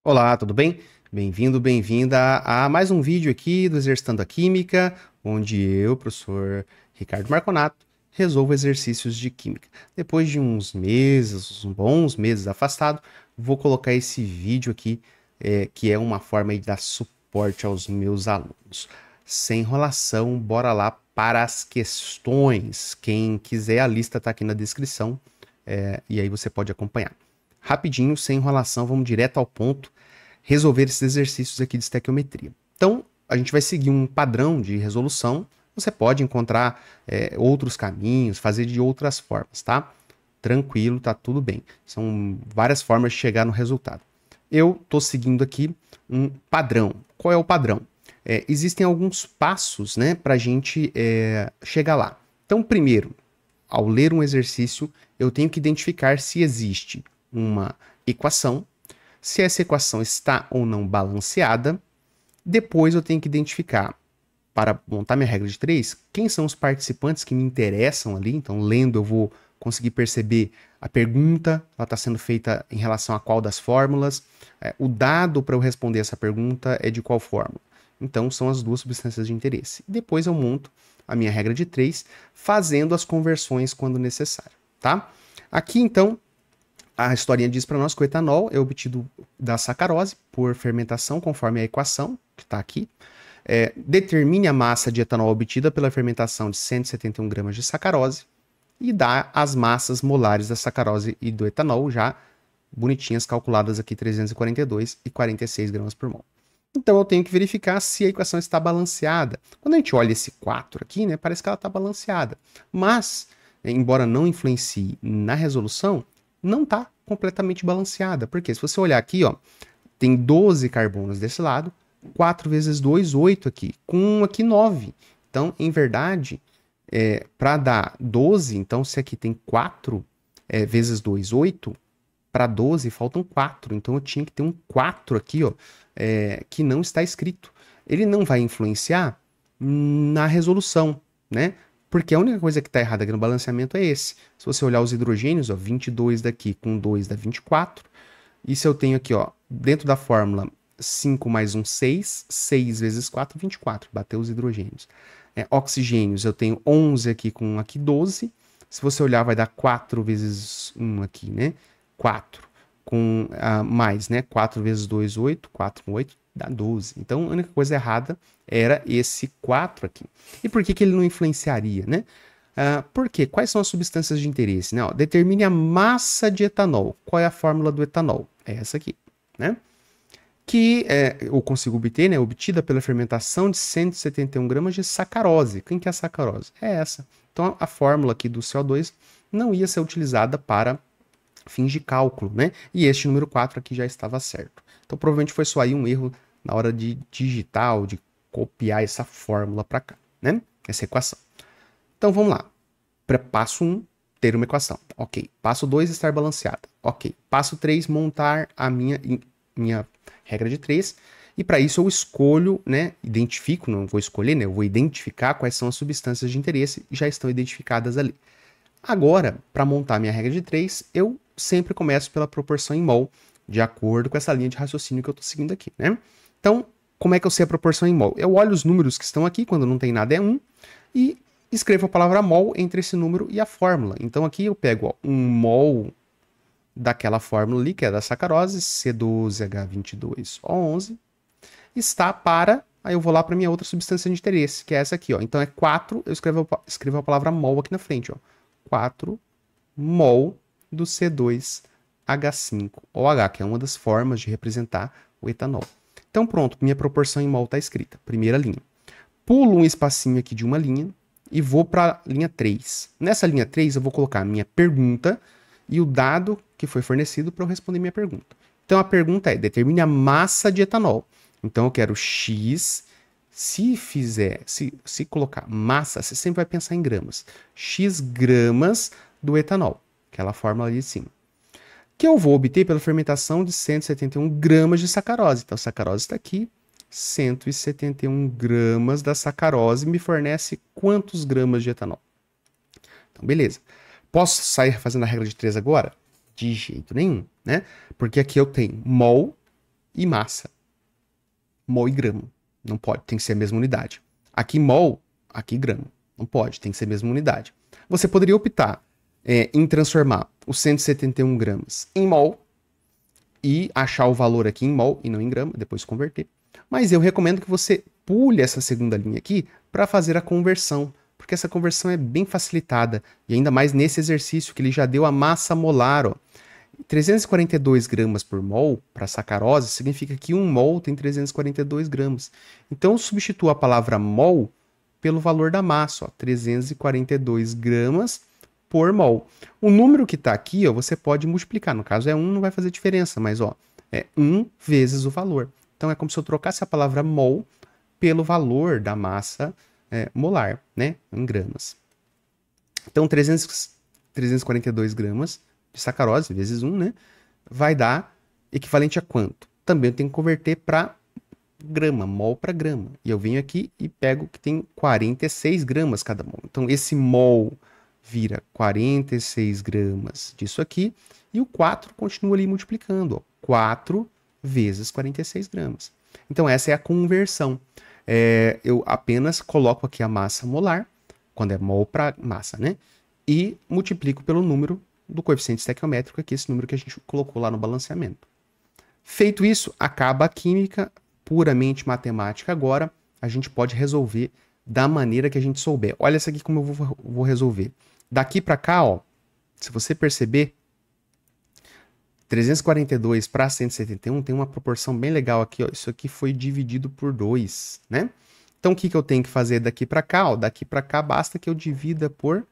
Olá, tudo bem? Bem-vindo, bem-vinda a mais um vídeo aqui do Exercitando a Química, onde eu, professor Ricardo Marconato, resolvo exercícios de química. Depois de uns meses, uns bons meses afastado, vou colocar esse vídeo aqui, que é uma forma de dar suporte aos meus alunos. Sem enrolação, bora lá para as questões. Quem quiser, a lista está aqui na descrição, e aí você pode acompanhar. Rapidinho, sem enrolação, vamos direto ao ponto, resolver esses exercícios aqui de estequiometria. Então, a gente vai seguir um padrão de resolução. Você pode encontrar outros caminhos, fazer de outras formas, tá? Tranquilo, tá tudo bem. São várias formas de chegar no resultado. Eu estou seguindo aqui um padrão. Qual é o padrão? Existem alguns passos, né, para a gente chegar lá. Então, primeiro, ao ler um exercício, eu tenho que identificar se existe uma equação, se essa equação está ou não balanceada. Depois eu tenho que identificar, para montar minha regra de 3, quem são os participantes que me interessam ali. Então, lendo, eu vou conseguir perceber a pergunta, ela está sendo feita em relação a qual das fórmulas, o dado para eu responder essa pergunta é de qual fórmula. Então, são as duas substâncias de interesse. Depois eu monto a minha regra de 3, fazendo as conversões quando necessário, tá? Aqui, então, a historinha diz para nós que o etanol é obtido da sacarose por fermentação, conforme a equação que está aqui. Determine a massa de etanol obtida pela fermentação de 171 gramas de sacarose e dá as massas molares da sacarose e do etanol já bonitinhas, calculadas aqui 342 e 46 gramas por mol. Então eu tenho que verificar se a equação está balanceada. Quando a gente olha esse 4 aqui, né, parece que ela está balanceada. Mas, embora não influencie na resolução, não está completamente balanceada. Porque se você olhar aqui, ó, tem 12 carbonos desse lado, 4 vezes 2, 8 aqui, com 1 aqui, 9. Então, em verdade, para dar 12, então se aqui tem 4 vezes 2, 8, para 12 faltam 4. Então eu tinha que ter um 4 aqui, ó, que não está escrito. Ele não vai influenciar na resolução, né? Porque a única coisa que está errada aqui no balanceamento é esse. Se você olhar os hidrogênios, ó, 22 daqui com 2 dá 24. E se eu tenho aqui, ó, dentro da fórmula 5 mais 1, 6. 6 vezes 4, 24. Bateu os hidrogênios. Oxigênios, eu tenho 11 aqui com 1 aqui, 12. Se você olhar, vai dar 4 vezes 1 aqui, né? 4. Com mais, né? 4 vezes 2, 8. 4 com 8 dá 12. Então, a única coisa errada era esse 4 aqui. E por que ele não influenciaria, né? Por quê? Quais são as substâncias de interesse? Né? Ó, determine a massa de etanol. Qual é a fórmula do etanol? É essa aqui, né? Que eu consigo obter, né? Obtida pela fermentação de 171 gramas de sacarose. Quem que é a sacarose? É essa. Então, a fórmula aqui do CO2 não ia ser utilizada para fins de cálculo, né? E este número 4 aqui já estava certo. Então, provavelmente foi só aí um erro na hora de digitar ou de copiar essa fórmula para cá, né? Essa equação. Então, vamos lá. Passo 1, ter uma equação. Ok. Passo 2, estar balanceada. Ok. Passo 3, montar a minha regra de 3. E para isso eu escolho, né? Identifico, não vou escolher, né? Eu vou identificar quais são as substâncias de interesse e já estão identificadas ali. Agora, para montar minha regra de 3, eu sempre começo pela proporção em mol, de acordo com essa linha de raciocínio que eu estou seguindo aqui, né? Então, como é que eu sei a proporção em mol? Eu olho os números que estão aqui, quando não tem nada é 1, e escrevo a palavra mol entre esse número e a fórmula. Então aqui eu pego, ó, 1 mol daquela fórmula ali, que é da sacarose, C12H22O11, está para... Aí eu vou lá para minha outra substância de interesse, que é essa aqui, ó. Então é 4, eu escrevo a palavra mol aqui na frente, ó. 4 mol do C2H5OH, que é uma das formas de representar o etanol. Então pronto, minha proporção em mol está escrita, primeira linha. Pulo um espacinho aqui de uma linha e vou para a linha 3. Nessa linha 3 eu vou colocar a minha pergunta e o dado que foi fornecido para eu responder minha pergunta. Então a pergunta é, determine a massa de etanol. Então eu quero X, se colocar massa, você sempre vai pensar em gramas. X gramas do etanol, aquela fórmula ali de cima. Que eu vou obter pela fermentação de 171 gramas de sacarose. Então a sacarose está aqui, 171 gramas da sacarose me fornece quantos gramas de etanol? Então, beleza. Posso sair fazendo a regra de 3 agora? De jeito nenhum, né? Porque aqui eu tenho mol e massa. Mol e grama. Não pode, tem que ser a mesma unidade. Aqui mol, aqui grama. Não pode, tem que ser a mesma unidade. Você poderia optar em transformar os 171 gramas em mol e achar o valor aqui em mol e não em grama, depois converter. Mas eu recomendo que você pule essa segunda linha aqui para fazer a conversão, porque essa conversão é bem facilitada, e ainda mais nesse exercício que ele já deu a massa molar, ó. 342 gramas por mol para sacarose significa que 1 mol tem 342 gramas. Então, substitua a palavra mol pelo valor da massa, ó, 342 gramas por mol. O número que está aqui, ó, você pode multiplicar. No caso é 1, não vai fazer diferença, mas ó, é 1 vezes o valor. Então, é como se eu trocasse a palavra mol pelo valor da massa molar, né, em gramas. Então, 342 gramas de sacarose vezes 1, né, vai dar equivalente a quanto? Também eu tenho que converter para grama, mol para grama. E eu venho aqui e pego que tem 46 gramas cada mol. Então, esse mol vira 46 gramas disso aqui, e o 4 continua ali multiplicando, ó, 4 vezes 46 gramas. Então, essa é a conversão. Eu apenas coloco aqui a massa molar, quando é mol para massa, né? E multiplico pelo número do coeficiente estequiométrico, aqui, esse número que a gente colocou lá no balanceamento. Feito isso, acaba a química puramente matemática. Agora, a gente pode resolver da maneira que a gente souber. Olha essa aqui como eu vou resolver. Daqui para cá, ó, se você perceber, 342 para 171 tem uma proporção bem legal aqui, ó. Isso aqui foi dividido por 2, né? Então, o que eu tenho que fazer daqui para cá? Ó, daqui para cá basta que eu divida por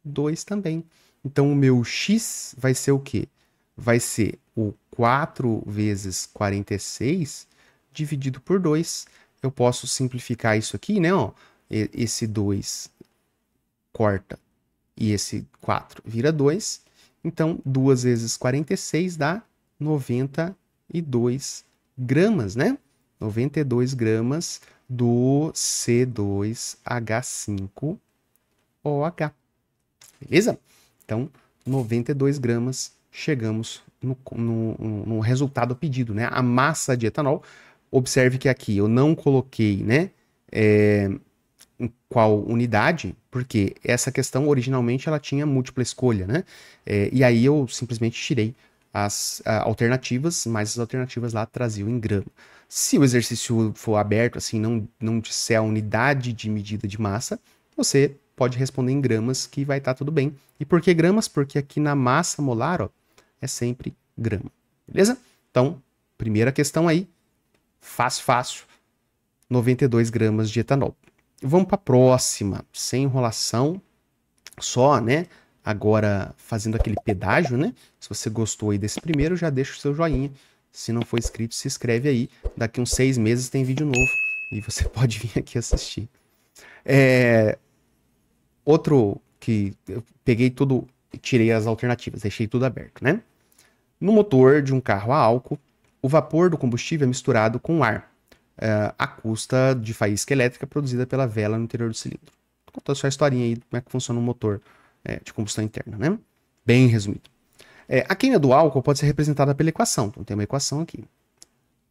2 também. Então, o meu x vai ser o quê? Vai ser o 4 vezes 46 dividido por 2. Eu posso simplificar isso aqui, né? Ó, esse 2 corta e esse 4 vira 2. Então, 2 vezes 46 dá 92 gramas, né? 92 gramas do C2H5OH. Beleza? Então, 92 gramas, chegamos no resultado pedido, né? A massa de etanol. Observe que aqui eu não coloquei, né? Em qual unidade, porque essa questão originalmente ela tinha múltipla escolha, né? E aí eu simplesmente tirei as alternativas, mas as alternativas lá traziam em grama. Se o exercício for aberto, assim, não disser a unidade de medida de massa, você pode responder em gramas que vai estar tudo bem. E por que gramas? Porque aqui na massa molar, ó, é sempre grama. Beleza? Então, primeira questão aí, fácil, 92 gramas de etanol. Vamos para a próxima, sem enrolação, só, né? Agora fazendo aquele pedágio, né? Se você gostou aí desse primeiro, já deixa o seu joinha. Se não for inscrito, se inscreve aí. Daqui uns 6 meses tem vídeo novo e você pode vir aqui assistir. Outro que eu peguei tudo, tirei as alternativas, deixei tudo aberto, né? No motor de um carro a álcool, o vapor do combustível é misturado com ar, à custa de faísca elétrica produzida pela vela no interior do cilindro. Contou só a historinha aí de como é que funciona um motor de combustão interna, né? Bem resumido. A queima do álcool pode ser representada pela equação. Então tem uma equação aqui.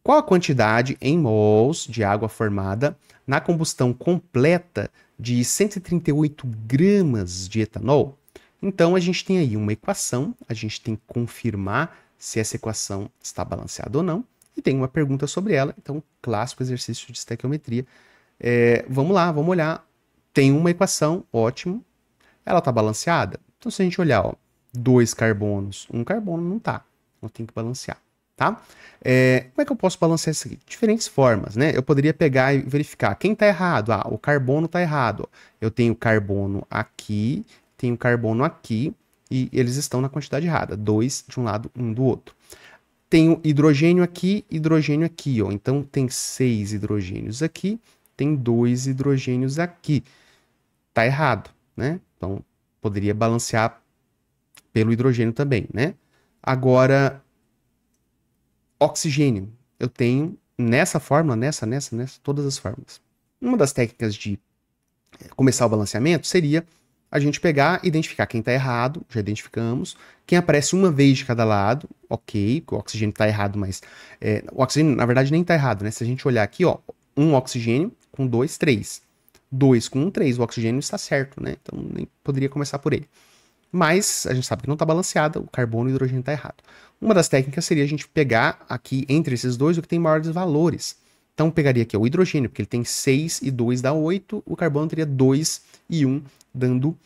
Qual a quantidade em mols de água formada na combustão completa de 138 gramas de etanol? Então a gente tem aí uma equação, a gente tem que confirmar se essa equação está balanceada ou não, e tem uma pergunta sobre ela, então clássico exercício de estequiometria. Vamos lá, vamos olhar. Tem uma equação, ótimo. Ela está balanceada? Então se a gente olhar, ó, 2 carbonos, 1 carbono não está, então tem que balancear. Tá? Como é que eu posso balancear isso aqui? Diferentes formas, né? Eu poderia pegar e verificar quem está errado. O carbono está errado. Eu tenho carbono aqui, tenho carbono aqui, e eles estão na quantidade errada. 2 de um lado, 1 do outro. Tenho hidrogênio aqui, ó. Então tem 6 hidrogênios aqui, tem 2 hidrogênios aqui. Tá errado, né? Então poderia balancear pelo hidrogênio também, né? Agora, oxigênio, eu tenho nessa fórmula, nessa, todas as fórmulas. Uma das técnicas de começar o balanceamento seria a gente pegar, identificar quem está errado, já identificamos. Quem aparece uma vez de cada lado, ok, o oxigênio está errado, mas o oxigênio, na verdade, nem está errado, né? Se a gente olhar aqui, ó, um oxigênio com 2, 3. 2 com 1, 3, o oxigênio está certo, né? Então nem poderia começar por ele. Mas a gente sabe que não está balanceada, o carbono e o hidrogênio está errado. Uma das técnicas seria a gente pegar aqui entre esses dois o que tem maiores valores. Então pegaria aqui o hidrogênio, porque ele tem 6 e 2 dá 8, o carbono teria 2 e 1 dando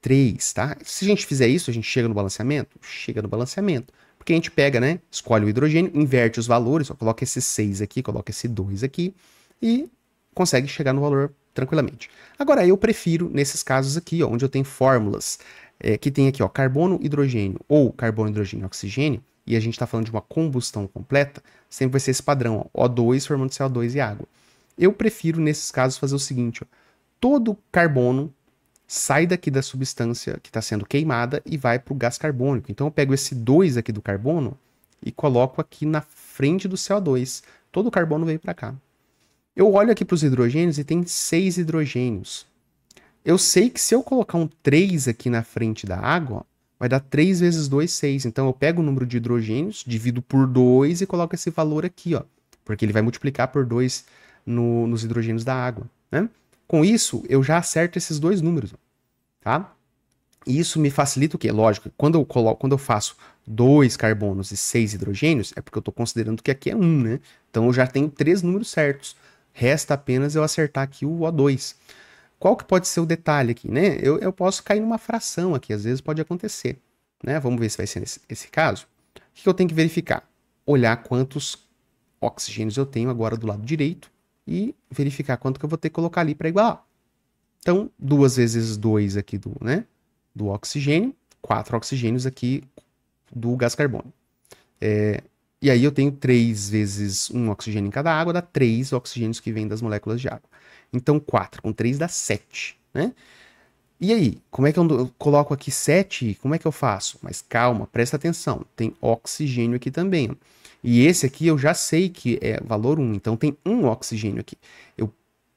3, tá? Se a gente fizer isso, a gente chega no balanceamento? Chega no balanceamento. Porque a gente pega, né? Escolhe o hidrogênio, inverte os valores, ó, coloca esse 6 aqui, coloca esse 2 aqui e consegue chegar no valor tranquilamente. Agora, eu prefiro, nesses casos aqui, ó, onde eu tenho fórmulas que tem aqui, ó, carbono, hidrogênio ou carbono, hidrogênio, oxigênio, e a gente está falando de uma combustão completa, sempre vai ser esse padrão, ó, O2 formando CO2 e água. Eu prefiro, nesses casos, fazer o seguinte, ó, todo carbono sai daqui da substância que está sendo queimada e vai para o gás carbônico. Então eu pego esse 2 aqui do carbono e coloco aqui na frente do CO2. Todo o carbono veio para cá. Eu olho aqui para os hidrogênios e tem 6 hidrogênios. Eu sei que se eu colocar um 3 aqui na frente da água, vai dar 3 vezes 2, 6. Então eu pego o número de hidrogênios, divido por 2 e coloco esse valor aqui, ó. Porque ele vai multiplicar por 2 nos hidrogênios da água, né? Com isso, eu já acerto esses dois números, tá? E isso me facilita o quê? Lógico, quando eu faço 2 carbonos e 6 hidrogênios, é porque eu estou considerando que aqui é 1, né? Então eu já tenho 3 números certos. Resta apenas eu acertar aqui o O2. Qual que pode ser o detalhe aqui, né? Eu posso cair numa fração aqui, às vezes pode acontecer, né? Vamos ver se vai ser esse caso. O que eu tenho que verificar? Olhar quantos oxigênios eu tenho agora do lado direito e verificar quanto que eu vou ter que colocar ali para igualar. Então, 2 vezes 2 aqui do oxigênio, 4 oxigênios aqui do gás carbônico. E aí eu tenho 3 vezes 1 oxigênio em cada água, dá 3 oxigênios que vêm das moléculas de água. Então 4 com 3 dá 7, né? E aí, como é que eu coloco aqui 7? Como é que eu faço? Mas calma, presta atenção, tem oxigênio aqui também, ó. E esse aqui eu já sei que é valor 1, então tem 1 oxigênio aqui. Eu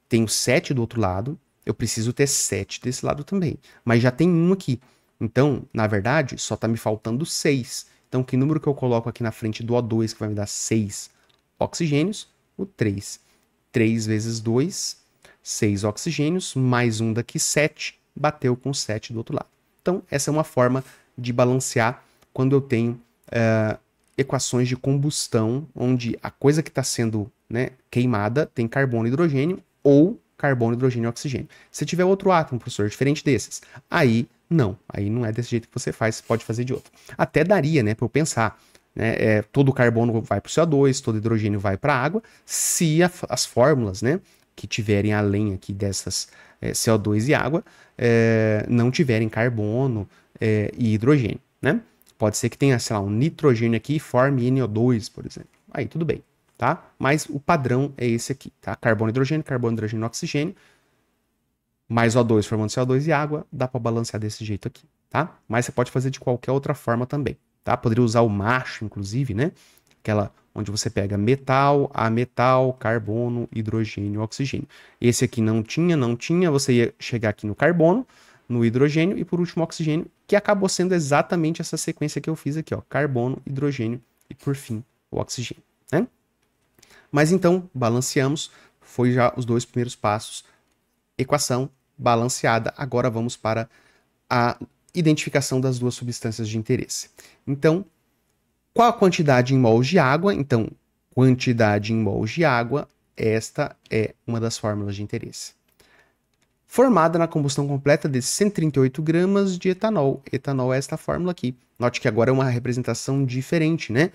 tenho 7 do outro lado, eu preciso ter 7 desse lado também. Mas já tem 1 aqui. Então, na verdade, só está me faltando 6. Então, que número que eu coloco aqui na frente do O2 que vai me dar 6 oxigênios? O 3. 3 vezes 2, 6 oxigênios, mais 1 daqui, 7. Bateu com 7 do outro lado. Então, essa é uma forma de balancear quando eu tenho equações de combustão, onde a coisa que está sendo, né, queimada tem carbono e hidrogênio, ou carbono, hidrogênio e oxigênio. Se tiver outro átomo, professor, diferente desses, aí não é desse jeito que você faz, você pode fazer de outro. Até daria, né, para eu pensar, né, todo carbono vai para o CO2, todo hidrogênio vai para a água, se as fórmulas, né, que tiverem além aqui dessas CO2 e água, não tiverem carbono e hidrogênio, né? Pode ser que tenha, sei lá, um nitrogênio aqui e forme NO2, por exemplo. Aí tudo bem, tá? Mas o padrão é esse aqui, tá? Carbono, hidrogênio, oxigênio, mais O2 formando CO2 e água, dá para balancear desse jeito aqui, tá? Mas você pode fazer de qualquer outra forma também, tá? Poderia usar o macho, inclusive, né? Aquela onde você pega metal, ametal, carbono, hidrogênio, oxigênio. Esse aqui não tinha, você ia chegar aqui no carbono, no hidrogênio e por último oxigênio, que acabou sendo exatamente essa sequência que eu fiz aqui, ó, carbono, hidrogênio e por fim o oxigênio, né? Mas então, balanceamos, foi já os dois primeiros passos, equação balanceada, agora vamos para a identificação das duas substâncias de interesse. Então, qual a quantidade em mols de água? Então, quantidade em mols de água, esta é uma das fórmulas de interesse. Formada na combustão completa de 138 gramas de etanol. Etanol é esta fórmula aqui. Note que agora é uma representação diferente, né?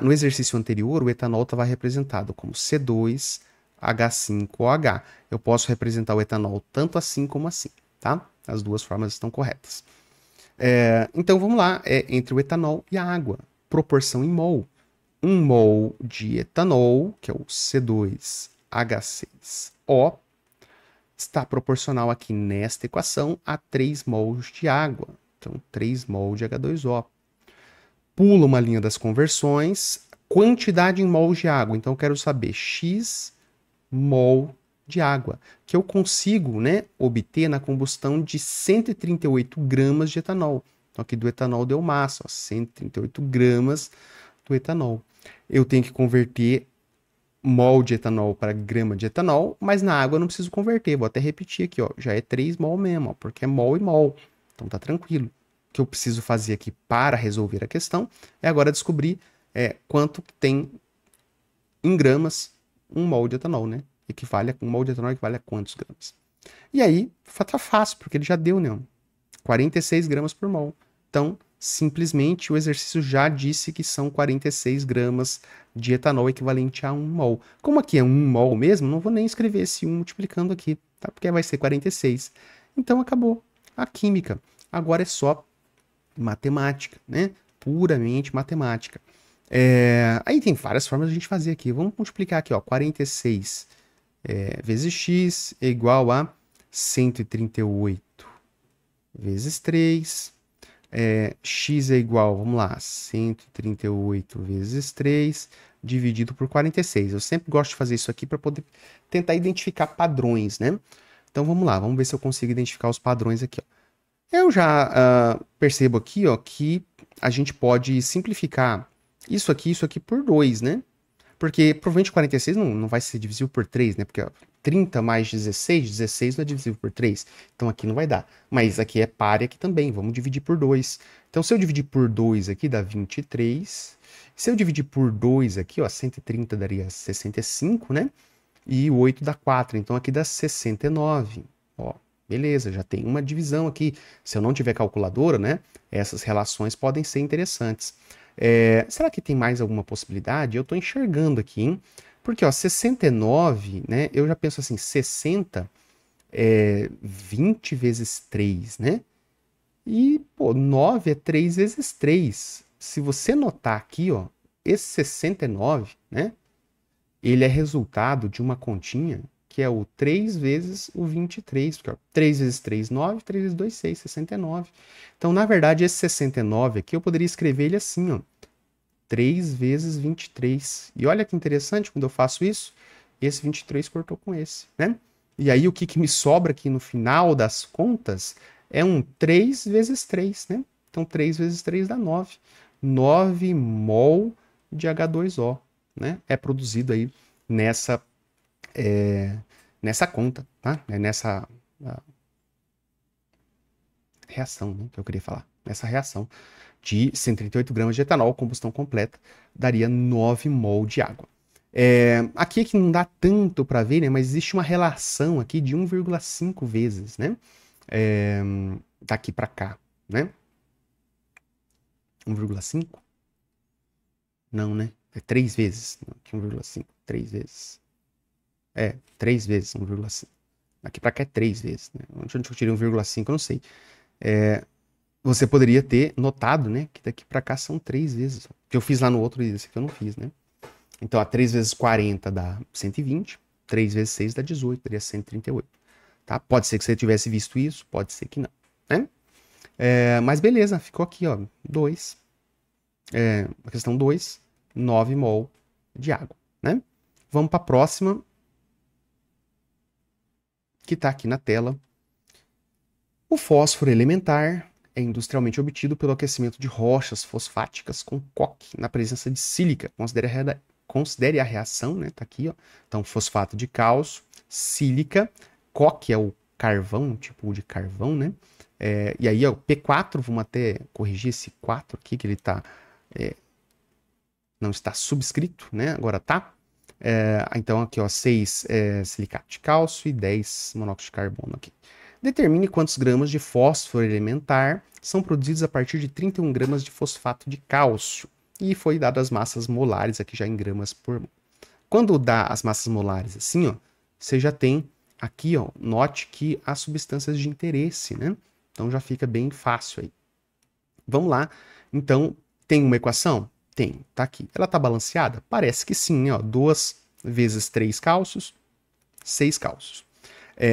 No exercício anterior, o etanol estava representado como C2H5OH. Eu posso representar o etanol tanto assim como assim, tá? As duas formas estão corretas. Então, vamos lá. Entre o etanol e a água. Proporção em mol. 1 mol de etanol, que é o C2H6O, está proporcional aqui nesta equação a 3 mols de água. Então, 3 mol de H2O. Pula uma linha das conversões. Quantidade em mols de água. Então, eu quero saber X mol de água, que eu consigo, né, obter na combustão de 138 gramas de etanol. Então, aqui do etanol deu massa, ó, 138 gramas do etanol. Eu tenho que converter mol de etanol para grama de etanol, mas na água eu não preciso converter. Vou até repetir aqui, ó, já é 3 mol mesmo, ó, porque é mol e mol. Então tá tranquilo. O que eu preciso fazer aqui para resolver a questão é agora descobrir quanto tem em gramas um mol de etanol, né? Um mol de etanol equivale a quantos gramas? E aí, tá fácil, porque ele já deu, né? 46 gramas por mol. Então, simplesmente o exercício já disse que são 46 gramas de etanol equivalente a 1 mol. Como aqui é 1 mol mesmo, não vou nem escrever esse 1 multiplicando aqui, tá? Porque vai ser 46. Então, acabou a química. Agora é só matemática, né? Puramente matemática. Aí tem várias formas de a gente fazer aqui. Vamos multiplicar aqui, ó, 46 vezes x é igual a 138 vezes 3. X é igual, vamos lá, 138 vezes 3 dividido por 46. Eu sempre gosto de fazer isso aqui para poder tentar identificar padrões, né? Então vamos lá, vamos ver se eu consigo identificar os padrões aqui, ó. Eu já percebo aqui, ó, que a gente pode simplificar isso aqui por 2, né? Porque provavelmente 46 não vai ser divisível por 3, né? Porque ó, 30 mais 16, 16 não é divisível por 3. Então aqui não vai dar. Mas aqui é par aqui também, vamos dividir por 2. Então se eu dividir por 2 aqui dá 23. Se eu dividir por 2 aqui, ó, 130 daria 65, né? E o 8 dá 4, então aqui dá 69. Ó, beleza, já tem uma divisão aqui. Se eu não tiver calculadora, né? Essas relações podem ser interessantes. Será que tem mais alguma possibilidade? Eu estou enxergando aqui, hein? Porque, ó, 69, né? Eu já penso assim, 60 é 20 vezes 3, né? E, pô, 9 é 3 vezes 3. Se você notar aqui, ó, esse 69, né? Ele é resultado de uma continha que é o 3 vezes o 23, porque ó, 3 vezes 3, 9, 3 vezes 2, 6, 69. Então, na verdade, esse 69 aqui, eu poderia escrever ele assim, ó, 3 vezes 23. E olha que interessante, quando eu faço isso, esse 23 cortou com esse, né? E aí, o que me sobra aqui no final das contas é um 3 vezes 3, né? Então, 3 vezes 3 dá 9. 9 mol de H2O, né? É produzido aí nessa conta, tá? Nessa reação, né, que eu queria falar. Nessa reação de 138 gramas de etanol, combustão completa, daria 9 mol de água. Aqui é que não dá tanto para ver, né? Mas existe uma relação aqui de 1,5 vezes, né? Daqui para cá, né? 1,5? Não, né? É 3 vezes. Não, aqui 1,5. 3 vezes. 3 vezes 1,5. Daqui para cá é 3 vezes, né? Onde eu tirei 1,5, eu não sei. Você poderia ter notado, né? Que daqui para cá são 3 vezes. Que eu fiz lá no outro, esse aqui eu não fiz, né? Então, a 3 vezes 40 dá 120. 3 vezes 6 dá 18, daria 138. Tá? Pode ser que você tivesse visto isso, pode ser que não, né? Mas beleza, ficou aqui, ó, 2. A questão 2, 9 mol de água, né? Vamos para a próxima, que está aqui na tela. O fósforo elementar é industrialmente obtido pelo aquecimento de rochas fosfáticas com coque na presença de sílica. Considere a reação, né? Tá aqui, ó. Então, fosfato de cálcio, sílica, coque é o carvão, tipo de carvão, né? E aí, ó, P4, vamos até corrigir esse 4 aqui, que ele tá, não está subscrito, né? Agora tá. Então, aqui, ó, 6 silicato de cálcio e 10 monóxido de carbono aqui. Determine quantos gramas de fósforo elementar são produzidos a partir de 31 gramas de fosfato de cálcio. E foi dado as massas molares aqui já em gramas por mol. Quando dá as massas molares assim, ó, você já tem aqui, ó, note que há substâncias de interesse, né? Então já fica bem fácil aí. Vamos lá. Então, tem uma equação? Tem, tá aqui. Ela tá balanceada? Parece que sim, ó. 2 vezes 3 cálcios, 6 cálcios.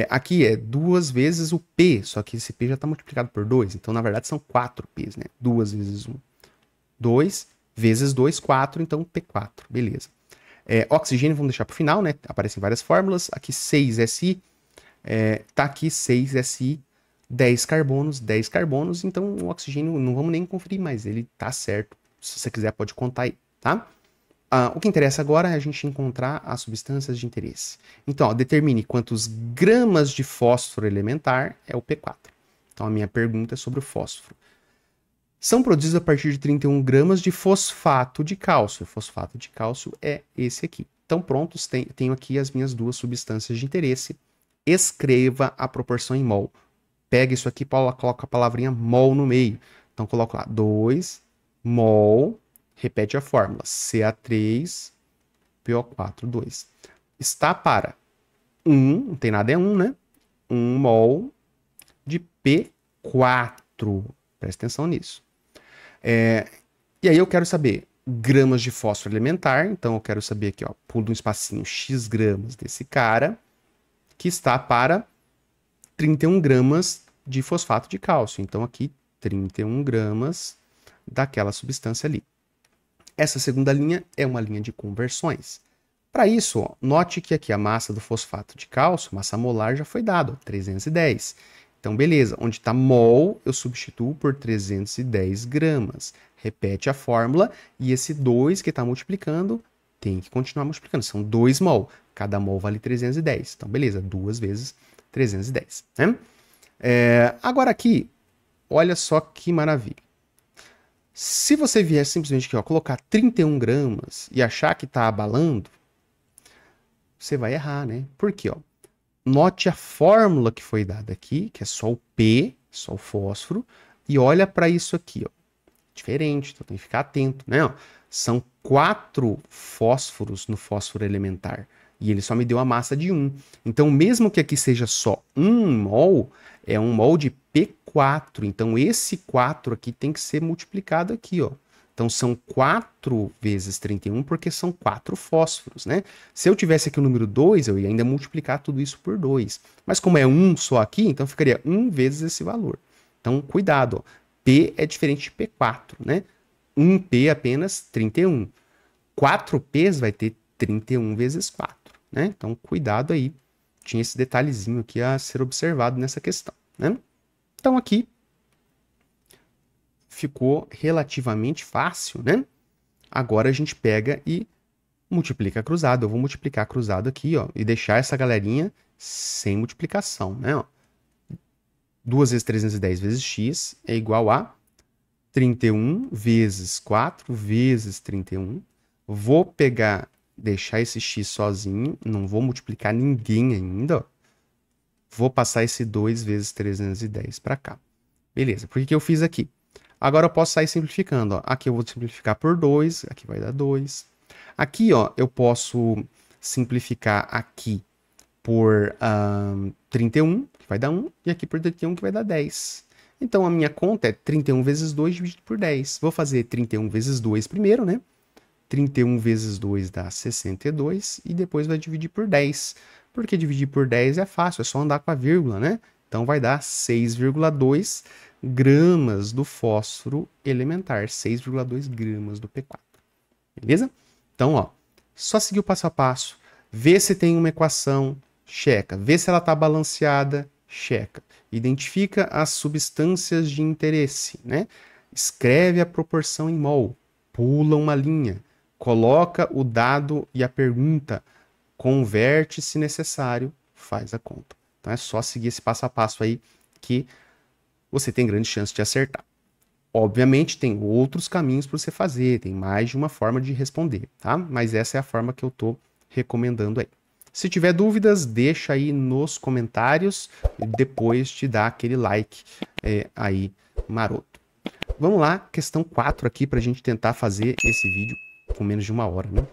Aqui é 2 vezes o P, só que esse P já está multiplicado por 2, então na verdade são 4 P's, né? 2 vezes 1, 2 vezes 2, 4, então P4, beleza. Oxigênio vamos deixar para o final, né? Aparecem várias fórmulas. Aqui 6Si, tá aqui 6Si, 10 carbonos. Então o oxigênio não vamos nem conferir mais, ele tá certo. Se você quiser pode contar aí, tá? O que interessa agora é a gente encontrar as substâncias de interesse. Então, ó, determine quantos gramas de fósforo elementar é o P4. Então a minha pergunta é sobre o fósforo. São produzidos a partir de 31 gramas de fosfato de cálcio. O fosfato de cálcio é esse aqui. Então, prontos, tenho aqui as minhas duas substâncias de interesse. Escreva a proporção em mol. Pega isso aqui e coloca a palavrinha mol no meio. Então, coloco lá 2 mol, repete a fórmula, Ca3, PO4, 2. Está para 1, não tem nada, é 1, né? 1 mol de P4. Presta atenção nisso. E aí eu quero saber gramas de fósforo elementar, então eu quero saber aqui, ó, pulo um espacinho, x gramas desse cara, que está para 31 gramas de fosfato de cálcio. Então aqui, 31 gramas daquela substância ali. Essa segunda linha é uma linha de conversões. Para isso, ó, note que aqui a massa do fosfato de cálcio, massa molar, já foi dada, 310. Então, beleza, onde está mol, eu substituo por 310 gramas. Repete a fórmula e esse 2 que está multiplicando tem que continuar multiplicando. São 2 mol. Cada mol vale 310. Então, beleza, 2 vezes 310. Né? Agora aqui, olha só que maravilha. Se você vier simplesmente aqui, ó, colocar 31 gramas e achar que está abalando, você vai errar, né? Por quê? Ó? Note a fórmula que foi dada aqui, que é só o P, só o fósforo, e olha para isso aqui, ó. Diferente, então tem que ficar atento, né? Ó, são 4 fósforos no fósforo elementar, e ele só me deu a massa de 1. Então, mesmo que aqui seja só 1 mol, é 1 mol de P4. Então, esse 4 aqui tem que ser multiplicado aqui, ó. Então, são 4 vezes 31, porque são 4 fósforos, né? Se eu tivesse aqui o número 2, eu ia ainda multiplicar tudo isso por 2. Mas como é 1 só aqui, então ficaria 1 vezes esse valor. Então, cuidado, ó. P é diferente de P4, né? 1P apenas 31. 4Ps vai ter 31 vezes 4, né? Então, cuidado aí. Tinha esse detalhezinho aqui a ser observado nessa questão, né? Então, aqui ficou relativamente fácil, né? Agora a gente pega e multiplica cruzado. Eu vou multiplicar cruzado aqui, ó, e deixar essa galerinha sem multiplicação, né? Ó. 2 vezes 310 vezes x é igual a 31 vezes 4 vezes 31. Vou pegar, deixar esse x sozinho, não vou multiplicar ninguém ainda, ó. Vou passar esse 2 vezes 310 para cá. Beleza, por que eu fiz aqui? Agora eu posso sair simplificando, ó. Aqui eu vou simplificar por 2, aqui vai dar 2. Aqui, ó, eu posso simplificar aqui por 31, que vai dar 1, e aqui por 31, que vai dar 10. Então, a minha conta é 31 vezes 2 dividido por 10. Vou fazer 31 vezes 2 primeiro, né? 31 vezes 2 dá 62, e depois vai dividir por 10. Porque dividir por 10 é fácil, é só andar com a vírgula, né? Então, vai dar 6,2 gramas do fósforo elementar, 6,2 gramas do P4. Beleza? Então, ó, só seguir o passo a passo, vê se tem uma equação, checa, vê se ela está balanceada, checa. Identifica as substâncias de interesse, né? Escreve a proporção em mol, pula uma linha, coloca o dado e a pergunta, converte se necessário, faz a conta. Então é só seguir esse passo a passo aí que você tem grande chance de acertar. Obviamente tem outros caminhos para você fazer, tem mais de uma forma de responder, tá? Mas essa é a forma que eu tô recomendando aí. Se tiver dúvidas, deixa aí nos comentários e depois te dá aquele like aí maroto. Vamos lá, questão 4 aqui para a gente tentar fazer esse vídeo com menos de 1 hora, né?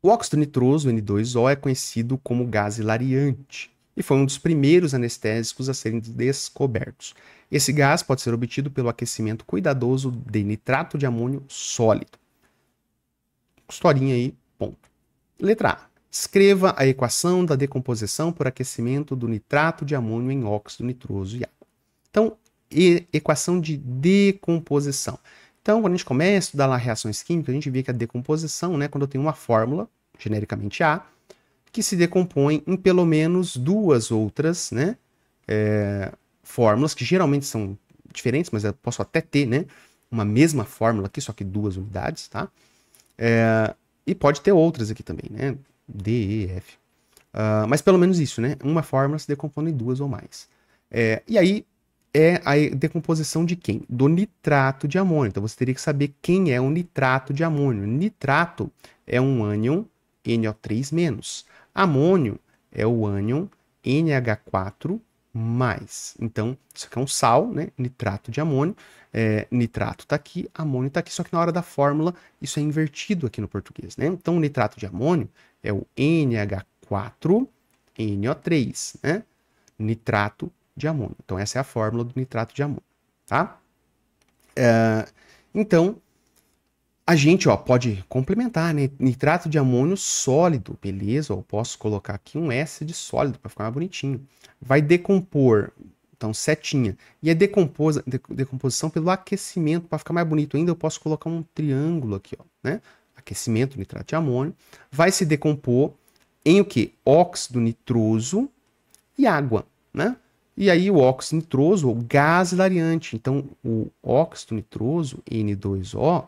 O óxido nitroso, N2O, é conhecido como gás hilariante e foi um dos primeiros anestésicos a serem descobertos. Esse gás pode ser obtido pelo aquecimento cuidadoso de nitrato de amônio sólido. Historinha aí, ponto. Letra A. Escreva a equação da decomposição por aquecimento do nitrato de amônio em óxido nitroso e água. Então, equação de decomposição. Então, quando a gente começa a estudar lá reações químicas, a gente vê que a decomposição, né, quando eu tenho uma fórmula, genericamente A, que se decompõe em pelo menos duas outras, né, fórmulas, que geralmente são diferentes, mas eu posso até ter, né, uma mesma fórmula aqui, só que duas unidades, tá? E pode ter outras aqui também, né, D, E, F. Mas pelo menos isso, né, uma fórmula se decompõe em duas ou mais. E aí, é a decomposição de quem? Do nitrato de amônio. Então você teria que saber quem é o nitrato de amônio. Nitrato é um ânion NO3-. Amônio é o ânion NH4+. Então, isso aqui é um sal, né? Nitrato de amônio. Nitrato está aqui, amônio está aqui, só que na hora da fórmula isso é invertido aqui no português, né? Então, o nitrato de amônio é o NH4NO3, né? Nitrato de amônio. Então, essa é a fórmula do nitrato de amônio, tá? Então, a gente, ó, pode complementar, né? Nitrato de amônio sólido, beleza? Eu posso colocar aqui um S de sólido para ficar mais bonitinho. Vai decompor, então, setinha. E a decomposição pelo aquecimento, para ficar mais bonito ainda, eu posso colocar um triângulo aqui, ó, né? Aquecimento, nitrato de amônio. Vai se decompor em o quê? Óxido nitroso e água, né? E aí o óxido nitroso, o gás hilariante. Então, o óxido nitroso, N2O,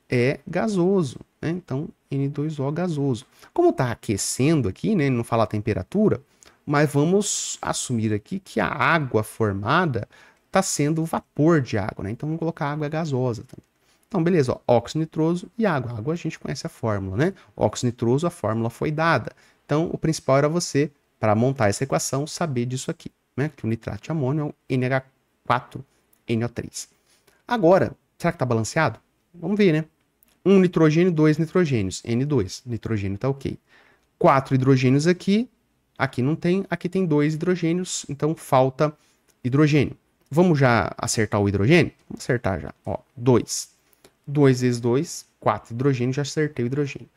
é gasoso, né? Então, N2O gasoso. Como está aquecendo aqui, né? Não fala a temperatura, mas vamos assumir aqui que a água formada está sendo vapor de água, né? Então, vamos colocar água gasosa também. Então, beleza, ó, óxido nitroso e água. Água a gente conhece a fórmula, né? Óxido nitroso, a fórmula foi dada. Então, o principal era você, para montar essa equação, saber disso aqui, né? Que o nitrato de amônio é o NH4NO3. Agora, será que está balanceado? Vamos ver, né? Um nitrogênio, dois nitrogênios, N2. Nitrogênio está ok. 4 hidrogênios aqui, aqui não tem, aqui tem 2 hidrogênios, então falta hidrogênio. Vamos já acertar o hidrogênio? Vamos acertar já. Ó, 2. 2 vezes 2, 4 hidrogênio, já acertei o hidrogênio.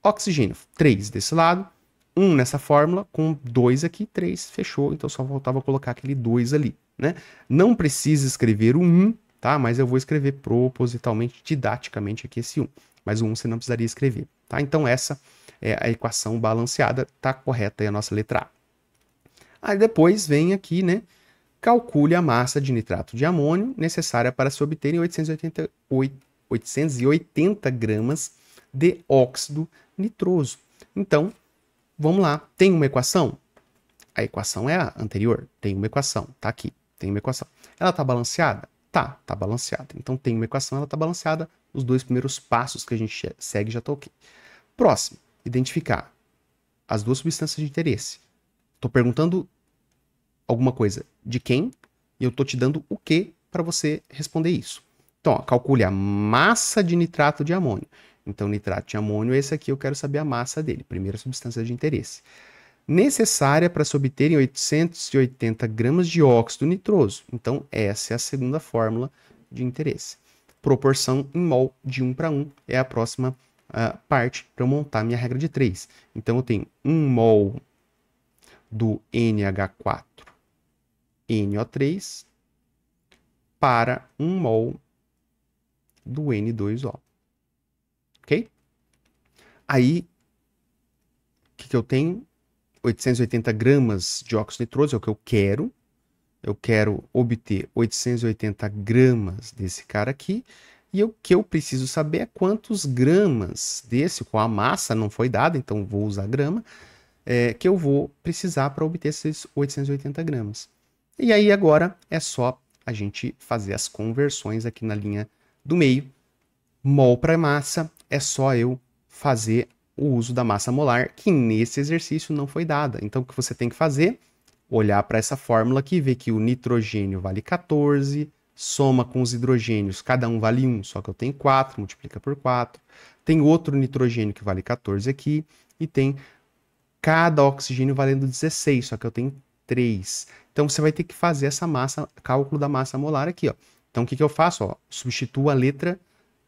Oxigênio, 3 desse lado, 1 nessa fórmula, com 2 aqui, 3, fechou. Então só faltava colocar aquele 2 ali, né? Não precisa escrever o 1, tá? Mas eu vou escrever propositalmente, didaticamente aqui esse 1. Mas o 1 você não precisaria escrever, tá? Então essa é a equação balanceada, tá correta aí a nossa letra A. Aí depois vem aqui, né? Calcule a massa de nitrato de amônio necessária para se obterem 880 gramas de óxido nitroso. Então, vamos lá. Tem uma equação? A equação é a anterior. Tem uma equação. Tá aqui. Tem uma equação. Ela tá balanceada? Tá balanceada. Então, tem uma equação, ela tá balanceada. Os dois primeiros passos que a gente segue já tá ok. Próximo. Identificar as duas substâncias de interesse. Tô perguntando alguma coisa de quem e eu tô te dando o que para você responder isso. Então, ó, calcule a massa de nitrato de amônio. Então, nitrato de amônio, esse aqui eu quero saber a massa dele, primeira substância de interesse. Necessária para se obterem 880 gramas de óxido nitroso. Então, essa é a segunda fórmula de interesse. Proporção em mol de 1 para 1 é a próxima parte para eu montar minha regra de 3. Então, eu tenho 1 mol do NH4NO3 para 1 mol do N2O. Ok? Aí, o que eu tenho? 880 gramas de óxido nitroso é o que eu quero. Eu quero obter 880 gramas desse cara aqui. E o que eu preciso saber é quantos gramas desse, com a massa não foi dada, então vou usar grama, que eu vou precisar para obter esses 880 gramas. E aí agora é só a gente fazer as conversões aqui na linha do meio. Mol para massa, é só eu fazer o uso da massa molar, que nesse exercício não foi dada. Então, o que você tem que fazer? Olhar para essa fórmula aqui, ver que o nitrogênio vale 14, soma com os hidrogênios, cada um vale 1, só que eu tenho 4, multiplica por 4. Tem outro nitrogênio que vale 14 aqui, e tem cada oxigênio valendo 16, só que eu tenho 3. Então, você vai ter que fazer essa massa, cálculo da massa molar aqui, ó. Então, o que eu faço? Ó, substituo a letra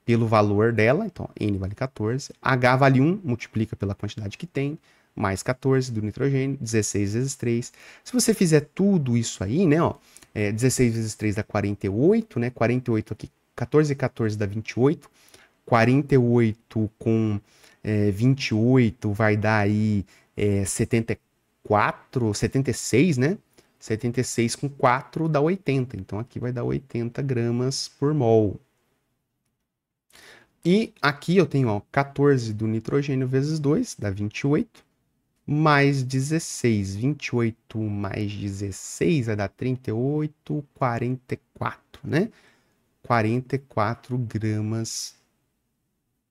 pelo valor dela, então N vale 14, H vale 1, multiplica pela quantidade que tem, mais 14 do nitrogênio, 16 vezes 3. Se você fizer tudo isso aí, né, ó, 16 vezes 3 dá 48, né, 48 aqui 14 e 14 dá 28. 48 com 28 vai dar aí 74, 76, né? 76 com 4 dá 80. Então aqui vai dar 80 gramas por mol. E aqui eu tenho, ó, 14 do nitrogênio vezes 2, dá 28. Mais 16, 28 mais 16 vai dar 38, 44, né? 44 gramas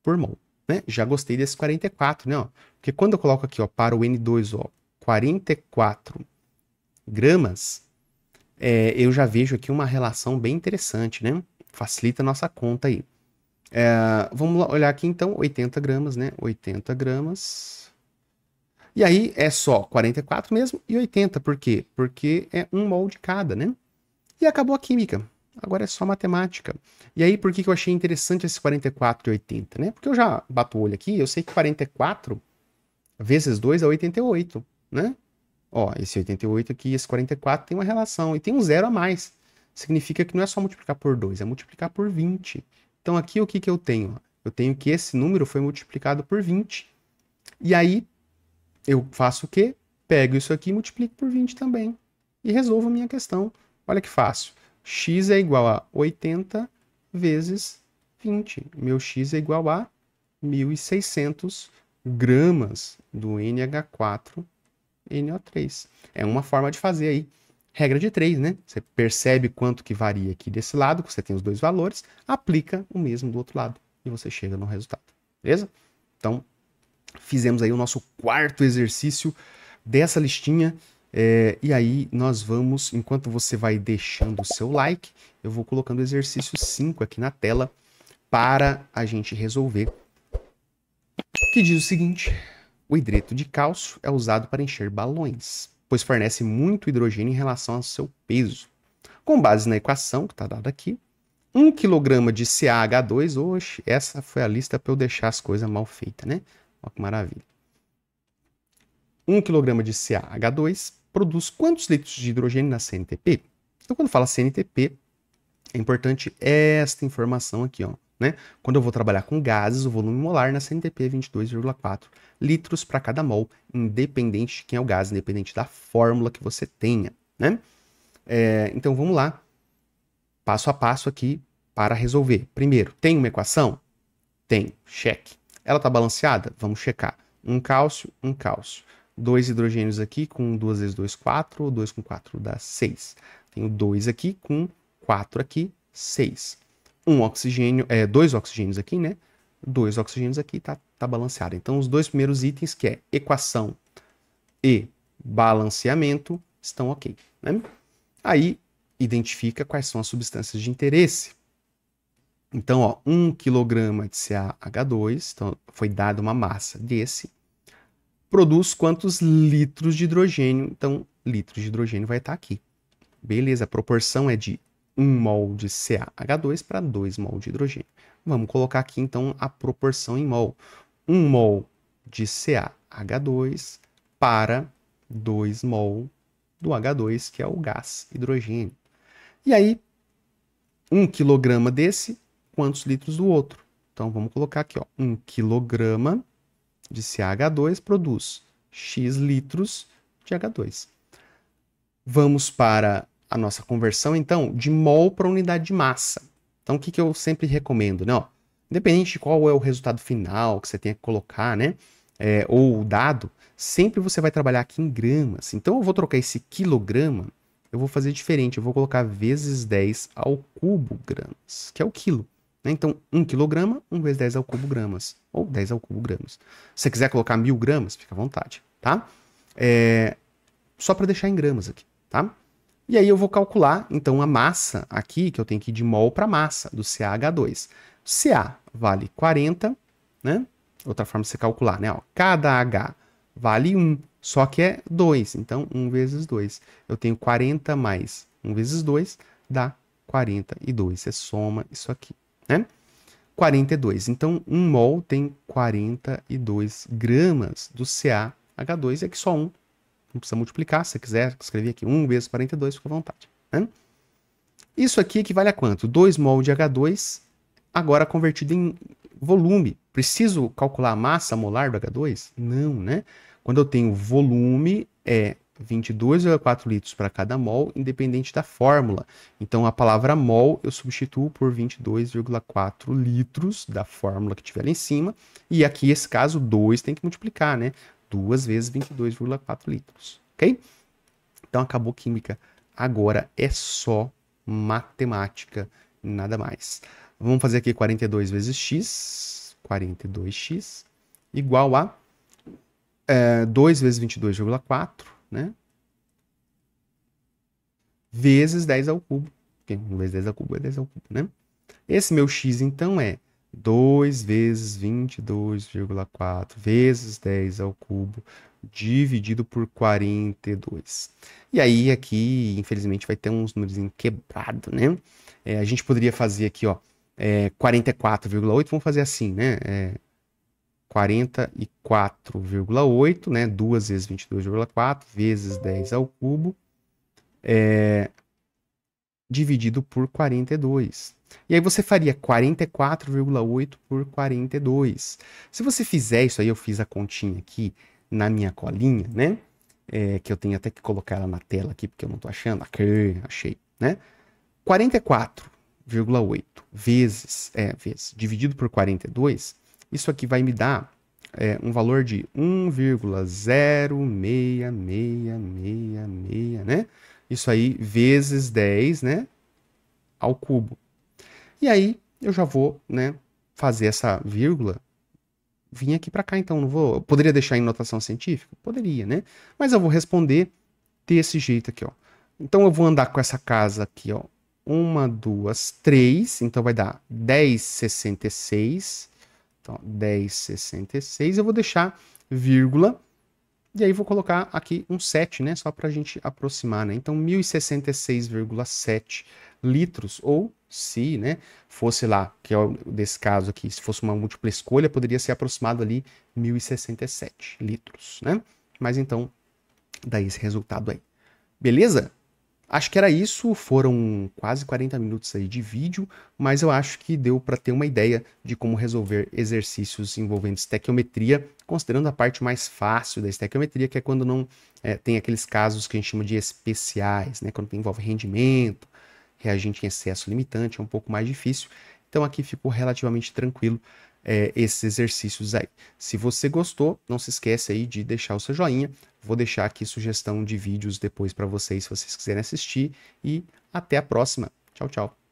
por mol, né? Já gostei desse 44, né? Ó, porque quando eu coloco aqui, ó, para o N2, ó, 44 gramas, eu já vejo aqui uma relação bem interessante, né? Facilita a nossa conta aí. Vamos olhar aqui então, 80 gramas, né? 80 gramas. E aí é só 44 mesmo e 80. Por quê? Porque é 1 mol de cada, né? E acabou a química. Agora é só matemática. E aí, por que eu achei interessante esse 44 e 80, né? Porque eu já bato o olho aqui, eu sei que 44 vezes 2 é 88, né? Ó, esse 88 aqui e esse 44 tem uma relação. E tem um zero a mais. Significa que não é só multiplicar por 2, é multiplicar por 20. Então aqui o que eu tenho? Eu tenho que esse número foi multiplicado por 20. E aí, eu faço o quê? Pego isso aqui e multiplico por 20 também. E resolvo a minha questão. Olha que fácil. X é igual a 80 vezes 20. Meu X é igual a 1.600 gramas do NH4NO3. É uma forma de fazer aí. Regra de 3, né? Você percebe quanto que varia aqui desse lado, que você tem os dois valores, aplica o mesmo do outro lado e você chega no resultado. Beleza? Então, fizemos aí o nosso quarto exercício dessa listinha. E aí nós vamos, enquanto você vai deixando o seu like, eu vou colocando o exercício 5 aqui na tela para a gente resolver. Que diz o seguinte: o hidreto de cálcio é usado para encher balões, pois fornece muito hidrogênio em relação ao seu peso. Com base na equação que está dada aqui, 1 kg de CaH2, oxe, essa foi a lista para eu deixar as coisas mal feitas, né? Olha que maravilha. 1 kg de CaH2 produz quantos litros de hidrogênio na CNTP? Então, quando fala CNTP, é importante esta informação aqui, ó, né? Quando eu vou trabalhar com gases, o volume molar na CNTP é 22,4 litros para cada mol, independente de quem é o gás, independente da fórmula que você tenha, né? Então, vamos lá, passo a passo aqui para resolver. Primeiro, tem uma equação? Tem, cheque. Ela está balanceada? Vamos checar. Um cálcio. 2 hidrogênios aqui, com 2 vezes 2, 4. 2 com 4 dá 6. Tenho 2 aqui, com 4 aqui, 6. 2 oxigênios aqui, né? 2 oxigênios aqui, tá balanceado. Então, os dois primeiros itens, que é equação e balanceamento, estão ok, né? Aí, identifica quais são as substâncias de interesse. Então, ó, 1 kg de CaH2, então foi dada uma massa desse, produz quantos litros de hidrogênio? Então, litros de hidrogênio vai estar aqui. Beleza, a proporção é de 1 mol de CaH2 para 2 mol de hidrogênio. Vamos colocar aqui, então, a proporção em mol. 1 mol de CaH2 para 2 mol do H2, que é o gás hidrogênio. E aí, 1 kg desse, quantos litros do outro? Então, vamos colocar aqui, ó, 1 kg de CaH2 produz X litros de H2. Vamos para a nossa conversão, então, de mol para unidade de massa. Então, o que eu sempre recomendo, né? Ó, independente de qual é o resultado final que você tenha que colocar, né? Ou o dado, sempre você vai trabalhar aqui em gramas. Então, eu vou trocar esse quilograma, eu vou fazer diferente. Eu vou colocar vezes 10 ao cubo gramas, que é o quilo. Então, 1 kg, 1 vezes 10 ao cubo gramas. Ou 10 ao cubo gramas. Se você quiser colocar 1000 gramas, fica à vontade, tá? Só para deixar em gramas aqui, tá? E aí eu vou calcular, então, a massa aqui, que eu tenho que ir de mol para massa, do CaH2. Ca vale 40, né? Outra forma de você calcular, né? Ó, cada H vale 1, só que é 2. Então, 1 vezes 2. Eu tenho 40 mais 1 vezes 2, dá 42. Você soma isso aqui, né? 42. Então, 1 mol tem 42 gramas do CaH2. E aqui só 1. Não precisa multiplicar. Se você quiser escrever aqui 1 vezes 42, fica à vontade, né? Isso aqui equivale a quanto? 2 mol de H2, agora convertido em volume. Preciso calcular a massa molar do H2? Não, né? Quando eu tenho volume, é 22,4 litros para cada mol, independente da fórmula. Então, a palavra mol eu substituo por 22,4 litros da fórmula que tiver ali em cima. E aqui, esse caso, 2 tem que multiplicar, né? 2 vezes 22,4 litros, ok? Então, acabou química. Agora é só matemática, nada mais. Vamos fazer aqui 42 vezes x, 42x, igual a 2 vezes 22,4, né? Vezes 10 ao cubo. Porque 1 vezes 10 ao cubo é 10 ao cubo, né? Esse meu x, então, é 2 vezes 22,4 vezes 10 ao cubo dividido por 42. E aí, aqui, infelizmente, vai ter uns números quebrados, né? A gente poderia fazer aqui, ó, 44,8, vamos fazer assim, né? 44,8, né? 2 vezes 22,4 vezes 10 ao cubo, dividido por 42. E aí você faria 44,8 por 42. Se você fizer isso aí, eu fiz a continha aqui na minha colinha, né? Que eu tenho até que colocar ela na tela aqui, porque eu não tô achando. Aqui, achei, né? 44,8 vezes, dividido por 42, isso aqui vai me dar um valor de 1,06666, né? Isso aí vezes 10, né? Ao cubo. E aí eu já vou, né, fazer essa vírgula, vir aqui para cá, então não vou, eu poderia deixar em notação científica? Poderia, né? Mas eu vou responder desse jeito aqui, ó. Então eu vou andar com essa casa aqui, ó. 1, 2, 3, então vai dar 10,66. Então, 10,66, eu vou deixar vírgula, e aí vou colocar aqui um 7, né? Só para a gente aproximar, né? Então, 1066,7 litros, ou se, né, fosse lá, que é o desse caso aqui, se fosse uma múltipla escolha, poderia ser aproximado ali 1067 litros, né? Mas então, daí esse resultado aí. Beleza? Acho que era isso, foram quase 40 minutos aí de vídeo, mas eu acho que deu para ter uma ideia de como resolver exercícios envolvendo estequiometria, considerando a parte mais fácil da estequiometria, que é quando não tem aqueles casos que a gente chama de especiais, né? Quando envolve rendimento, reagente em excesso limitante, é um pouco mais difícil. Então aqui ficou relativamente tranquilo esses exercícios aí. Se você gostou, não se esquece aí de deixar o seu joinha. Vou deixar aqui sugestão de vídeos depois para vocês, se vocês quiserem assistir. E até a próxima. Tchau, tchau.